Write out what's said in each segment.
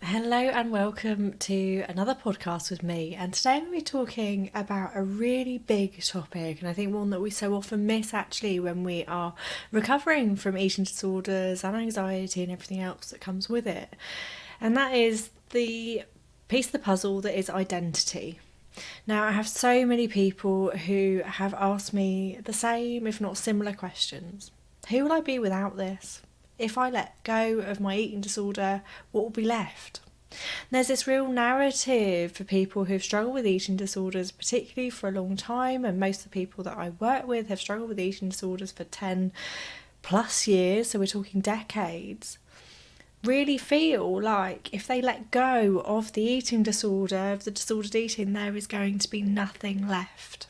Hello and welcome to another podcast with me. And today I'm going to be talking about a really big topic, and I think one that we so often miss actually when we are recovering from eating disorders and anxiety and everything else that comes with it. And that is the piece of the puzzle that is identity. Now, I have so many people who have asked me the same, if not similar, questions. Who will I be without this? If I let go of my eating disorder, what will be left? There's this real narrative for people who've struggled with eating disorders, particularly for a long time, and most of the people that I work with have struggled with eating disorders for 10 plus years, so we're talking decades, really feel like if they let go of the eating disorder, of the disordered eating, there is going to be nothing left.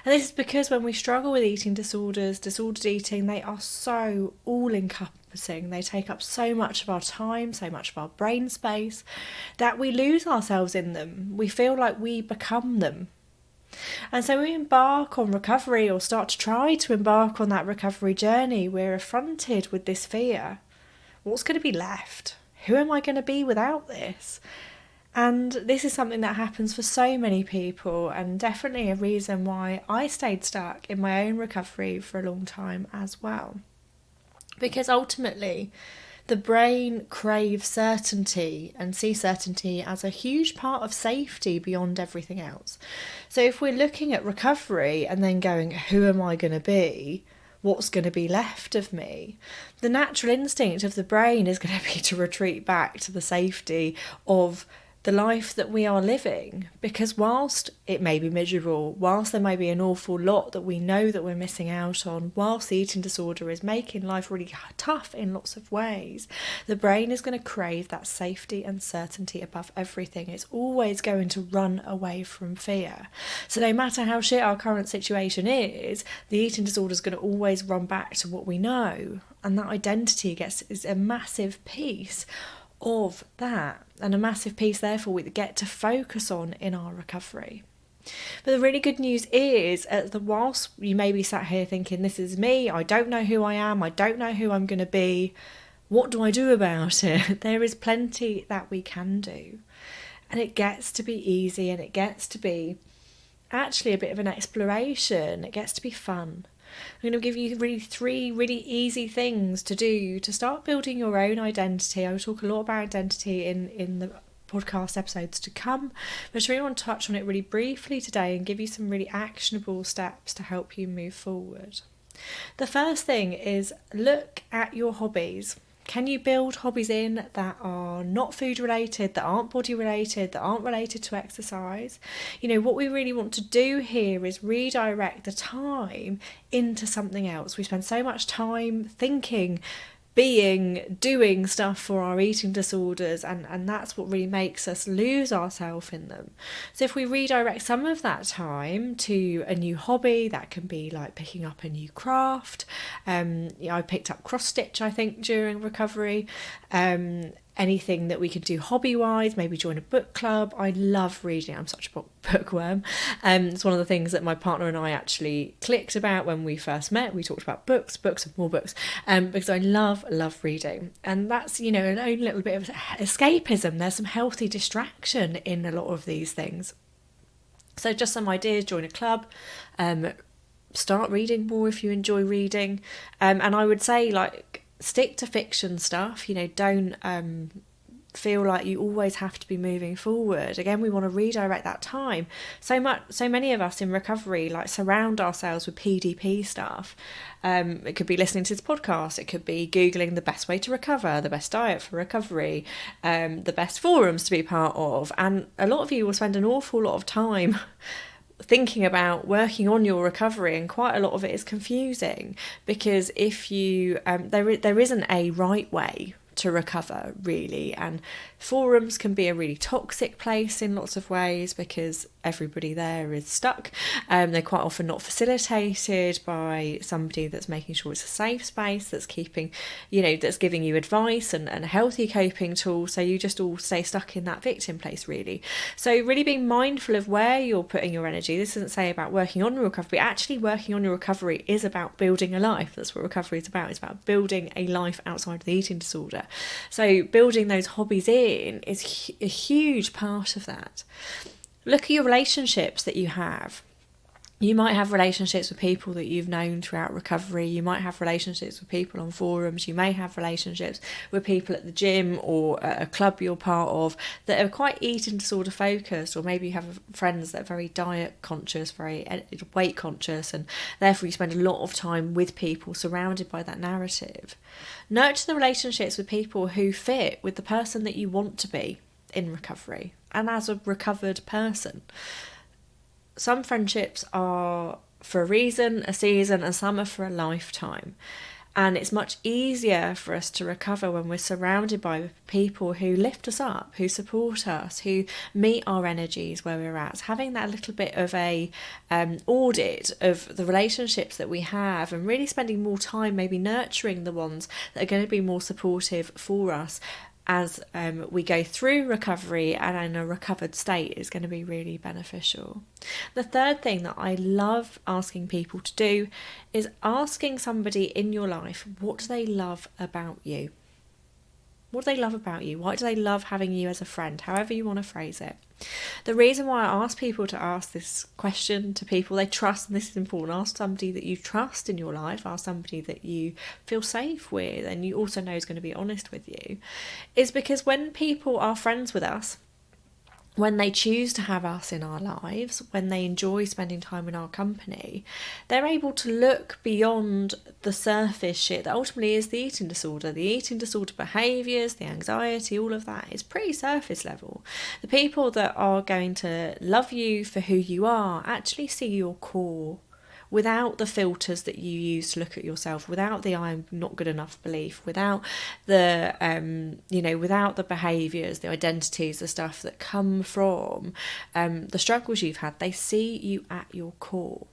And this is because when we struggle with eating disorders, disordered eating, they are so all-encompassing. They take up so much of our time, so much of our brain space, that we lose ourselves in them. We feel like we become them. And so we embark on recovery, or start to try to embark on that recovery journey, we're affronted with this fear. What's going to be left? Who am I going to be without this? And this is something that happens for so many people, and definitely a reason why I stayed stuck in my own recovery for a long time as well. Because ultimately, the brain craves certainty and sees certainty as a huge part of safety beyond everything else. So if we're looking at recovery and then going, who am I going to be? What's going to be left of me? The natural instinct of the brain is going to be to retreat back to the safety of the life that we are living, because whilst it may be miserable, whilst there may be an awful lot that we know that we're missing out on, whilst the eating disorder is making life really tough in lots of ways, the brain is going to crave that safety and certainty above everything. It's always going to run away from fear. So no matter how shit our current situation is, the eating disorder is going to always run back to what we know, and that identity is a massive piece of that, and a massive piece therefore we get to focus on in our recovery. But the really good news is that whilst you may be sat here thinking, this is me, I don't know who I am, I don't know who I'm going to be, what do I do about it? There is plenty that we can do, and it gets to be easy, and it gets to be actually a bit of an exploration. It gets to be fun. I'm going to give you three really easy things to do to start building your own identity. I will talk a lot about identity in the podcast episodes to come, but I just really want to touch on it really briefly today and give you some really actionable steps to help you move forward. The first thing is look at your hobbies. Can you build hobbies in that are not food related, that aren't body related, that aren't related to exercise? You know, what we really want to do here is redirect the time into something else. We spend so much time thinking, doing stuff for our eating disorders, and that's what really makes us lose ourselves in them. So if we redirect some of that time to a new hobby, that can be like picking up a new craft. I picked up cross stitch, I think, during recovery. Anything that we could do hobby-wise, maybe join a book club. I love reading. I'm such a bookworm. It's one of the things that my partner and I actually clicked about when we first met. We talked about books and more books, because I love reading. And that's, an own little bit of escapism. There's some healthy distraction in a lot of these things. So just some ideas: join a club, start reading more if you enjoy reading. And I would say, stick to fiction stuff. Don't feel like you always have to be moving forward. Again, we want to redirect that time. So many of us in recovery surround ourselves with PDP stuff. It could be listening to this podcast, it could be Googling the best way to recover, the best diet for recovery, the best forums to be part of, and a lot of you will spend an awful lot of time thinking about working on your recovery, and quite a lot of it is confusing, because if you there isn't a right way to recover, really, and forums can be a really toxic place in lots of ways because everybody there is stuck. They're quite often not facilitated by somebody that's making sure it's a safe space, that's keeping, that's giving you advice and healthy coping tools, so you just all stay stuck in that victim place, really. So really being mindful of where you're putting your energy. This doesn't say about working on your recovery. Actually, working on your recovery is about building a life. That's what recovery is about. It's about building a life outside of the eating disorder. So building those hobbies in is a huge part of that. Look at your relationships that you have. You might have relationships with people that you've known throughout recovery. You might have relationships with people on forums. You may have relationships with people at the gym or at a club you're part of that are quite eating disorder focused, or maybe you have friends that are very diet conscious, very weight conscious, and therefore you spend a lot of time with people surrounded by that narrative. Nurture the relationships with people who fit with the person that you want to be in recovery and as a recovered person. Some friendships are for a reason, a season, and some are for a lifetime. And it's much easier for us to recover when we're surrounded by people who lift us up, who support us, who meet our energies where we're at. Having that little bit of a audit of the relationships that we have, and really spending more time maybe nurturing the ones that are going to be more supportive for us as we go through recovery and in a recovered state, is going to be really beneficial. The third thing that I love asking people to do is asking somebody in your life, what do they love about you? What do they love about you? Why do they love having you as a friend? However you want to phrase it. The reason why I ask people to ask this question to people they trust, and this is important, ask somebody that you trust in your life, ask somebody that you feel safe with and you also know is going to be honest with you, is because when people are friends with us, when they choose to have us in our lives, when they enjoy spending time in our company, they're able to look beyond the surface shit that ultimately is the eating disorder. The eating disorder behaviours, the anxiety, all of that is pretty surface level. The people that are going to love you for who you are actually see your core, without the filters that you use to look at yourself, without the I'm not good enough belief, without the, without the behaviours, the identities, the stuff that come from the struggles you've had. They see you at your core.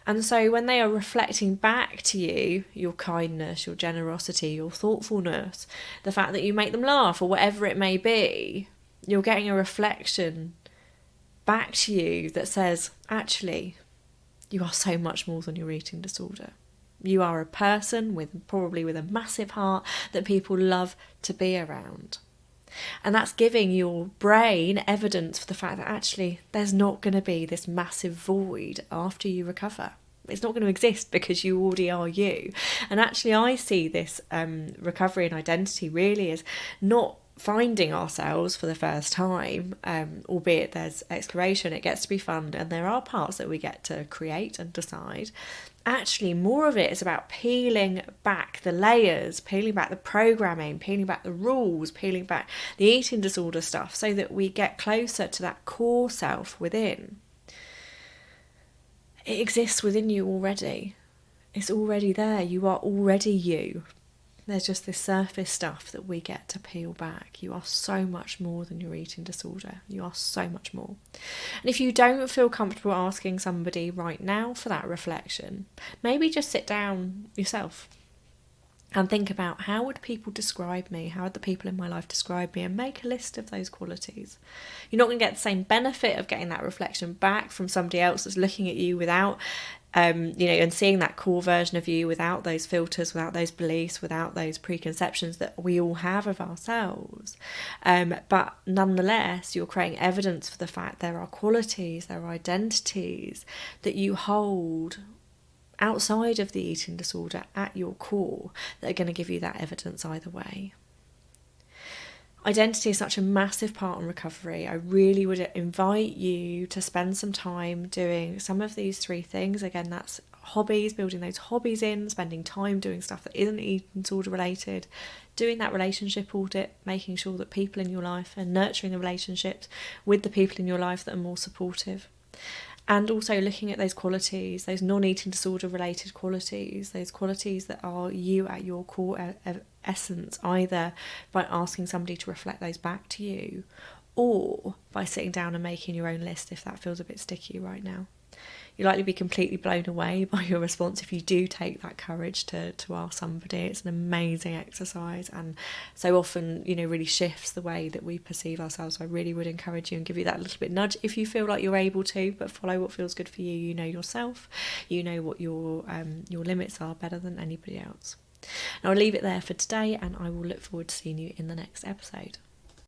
And so when they are reflecting back to you, your kindness, your generosity, your thoughtfulness, the fact that you make them laugh or whatever it may be, you're getting a reflection back to you that says, actually, you are so much more than your eating disorder. You are a person with a massive heart that people love to be around. And that's giving your brain evidence for the fact that actually there's not going to be this massive void after you recover. It's not going to exist because you already are you. And actually I see this recovery and identity really as not finding ourselves for the first time, albeit there's exploration, it gets to be fun, and there are parts that we get to create and decide. Actually, more of it is about peeling back the layers, peeling back the programming, peeling back the rules, peeling back the eating disorder stuff so that we get closer to that core self within. It exists within you already. It's already there. You are already you. There's just this surface stuff that we get to peel back. You are so much more than your eating disorder. You are so much more. And if you don't feel comfortable asking somebody right now for that reflection, maybe just sit down yourself and think about, how would people describe me? How would the people in my life describe me? And make a list of those qualities. You're not going to get the same benefit of getting that reflection back from somebody else that's looking at you without and seeing that core version of you without those filters, without those beliefs, without those preconceptions that we all have of ourselves. But nonetheless, you're creating evidence for the fact there are qualities, there are identities that you hold outside of the eating disorder at your core that are going to give you that evidence either way. Identity is such a massive part in recovery. I really would invite you to spend some time doing some of these three things. Again, that's hobbies, building those hobbies in, spending time doing stuff that isn't eating disorder related, doing that relationship audit, making sure that people in your life and nurturing the relationships with the people in your life that are more supportive. And also looking at those qualities, those non-eating disorder related qualities, those qualities that are you at your core essence, either by asking somebody to reflect those back to you or by sitting down and making your own list if that feels a bit sticky right now. You'll likely be completely blown away by your response if you do take that courage to ask somebody. It's an amazing exercise and so often, really shifts the way that we perceive ourselves. So I really would encourage you and give you that little bit nudge if you feel like you're able to, but follow what feels good for you. You know yourself, you know what your limits are better than anybody else. And I'll leave it there for today, and I will look forward to seeing you in the next episode.